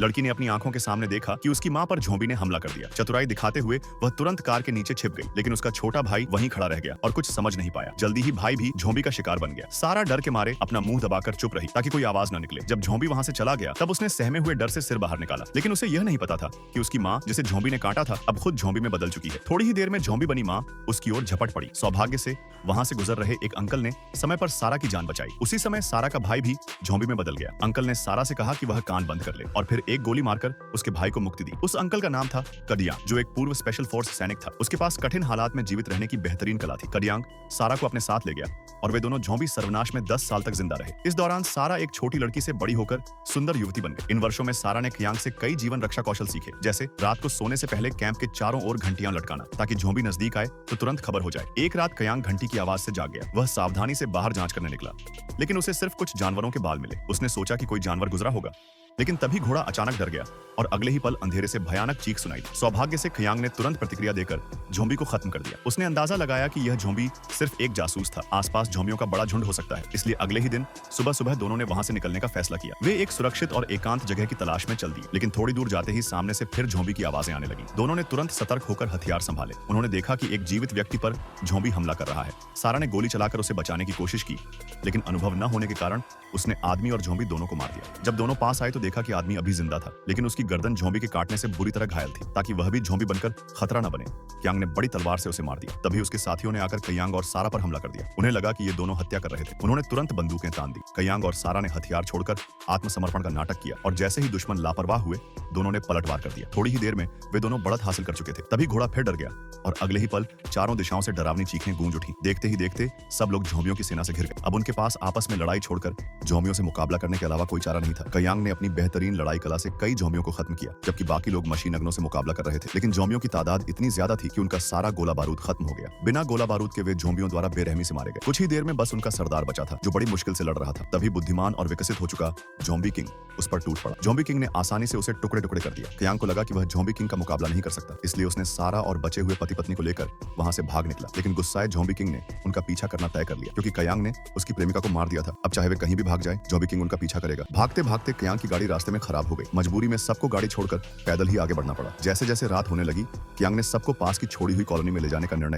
लड़की ने अपनी आंखों के सामने देखा कि उसकी मां पर झोंबी ने हमला कर दिया। चतुराई दिखाते हुए वह तुरंत कार के नीचे छिप गई, लेकिन उसका छोटा भाई वहीं खड़ा रह गया और कुछ समझ नहीं पाया। जल्दी ही भाई भी झोंबी का शिकार बन गया। सारा डर के मारे अपना मुंह दबाकर चुप रही ताकि कोई आवाज न निकले। जब झोंबी वहां से चला गया तब उसने सहमे हुए डर से सिर बाहर निकाला, लेकिन उसे यह नहीं पता था कि उसकी मां जिसे झोंबी ने काटा था अब खुद झोंबी में बदल चुकी है। थोड़ी ही देर में झोंबी बनी मां उसकी ओर झपट पड़ी। सौभाग्य से वहां से गुजर रहे एक अंकल ने समय पर सारा की जान बचाई। उसी समय सारा का भाई भी झोंबी में बदल गया। अंकल ने सारा से कहा कि वह कान बंद कर ले और फिर एक गोली मारकर उसके भाई को मुक्ति दी। उस अंकल का नाम था कडियांग, जो एक पूर्व स्पेशल फोर्स सैनिक था। उसके पास कठिन हालात में जीवित रहने की बेहतरीन कला थी। कडियांग सारा को अपने साथ ले गया और वे दोनों झोंबी सर्वनाश में 10 साल तक जिंदा रहे। इस दौरान सारा एक छोटी लड़की से बड़ी होकर सुंदर युवती बन गई। इन वर्षों में सारा ने खियांग से कई जीवन रक्षा कौशल सीखे, जैसे रात को सोने से पहले कैंप के चारों ओर घंटियां लटकाना ताकि झोंबी नजदीक आए तो तुरंत खबर हो जाए। एक रात खियांग घंटी की आवाज से जाग गया। वह सावधानी से बाहर जांच करने निकला, लेकिन उसे सिर्फ कुछ जानवरों के बाल मिले। उसने सोचा कि कोई जानवर गुजरा होगा, लेकिन तभी घोड़ा अचानक डर गया और अगले ही पल अंधेरे से भयानक चीख सुनाई दी। सौभाग्य से खियांग ने तुरंत प्रतिक्रिया देकर झोंबी को खत्म कर दिया। उसने अंदाजा लगाया कि यह झोंबी सिर्फ एक जासूस था। आसपास झोंबियों का बड़ा झुंड हो सकता है, इसलिए अगले ही दिन सुबह सुबह दोनों ने वहां से निकलने का फैसला किया। वे एक सुरक्षित और एकांत जगह की तलाश में चल दिए, लेकिन थोड़ी दूर जाते ही सामने से फिर झोंबी की आवाजें आने लगी। दोनों ने तुरंत सतर्क होकर हथियार संभाले। उन्होंने देखा कि एक जीवित व्यक्ति पर झोंबी हमला कर रहा है। सारा ने गोली चलाकर उसे बचाने की कोशिश की, लेकिन अनुभव न होने के कारण उसने आदमी और झोंबी दोनों को मार दिया। जब दोनों पास आए तो देखा कि आदमी अभी जिंदा था, लेकिन उसकी गर्दन झोंबी के काटने से बुरी तरह घायल थी, ताकि वह भी झोंबी बनकर खतरा न बने। कियांग ने बड़ी तलवार से उसे मार दिया। तभी उसके साथियों ने आकर कयांग और सारा पर हमला कर दिया। उन्हें लगा कि ये दोनों हत्या कर रहे थे। उन्होंने तुरंत बंदूकें तान दी। कयांग और सारा ने हथियार छोड़कर आत्मसमर्पण का नाटक किया और जैसे ही दुश्मन लापरवाह हुए, दोनों ने पलटवार कर दिया। थोड़ी ही देर में वे दोनों बढ़त हासिल कर चुके थे। तभी घोड़ा फिर डर गया और अगले ही पल चारों दिशाओं से डरावनी चीखें गूंज उठी। देखते ही देखते सब लोग झोंबियों की सेना से घिर गए। अब उनके पास आपस में लड़ाई छोड़कर झोंबियों से मुकाबला करने के अलावा कोई चारा नहीं था। कयांग ने अपनी बेहतरीन लड़ाई कला से कई झोंबियों को खत्म किया, जबकि बाकी लोग मशीन अग्नों से मुकाबला कर रहे थे। लेकिन झोंबियों की तादाद इतनी ज्यादा थी कि उनका सारा गोला बारूद खत्म हो गया। बिना गोला बारूद के वे झोंबियों द्वारा बेरहमी से मारे गए। कुछ ही देर में बस उनका सरदार बचा था, जो बड़ी मुश्किल से लड़ रहा था। तभी बुद्धिमान और विकसित हो चुका झोंबी किंग उस पर टूट पड़ा। झोंबी किंग ने आसानी से उसे टुकड़े टुकड़े कर दिया। कयांग को लगा कि वह झोंबी किंग का मुकाबला नहीं कर सकता, इसलिए उसने सारा और बचे हुए पति पत्नी को लेकर वहां से भाग निकला। लेकिन गुस्साए झोंबी किंग ने उनका पीछा करना तय कर लिया, क्योंकि कयांग ने उसकी प्रेमिका को मार दिया था। अब चाहे वे कहीं भी भाग जाए, झोंबी किंग उनका पीछा करेगा। भागते भागते कयांग की गाड़ी रास्ते में खराब हो गई। मजबूरी में सबको गाड़ी छोड़कर पैदल ही आगे बढ़ना पड़ा। जैसे जैसे रात होने लगी, कयांग ने सबको पास की छोड़ी हुई कॉलोनी में ले जाने का निर्णय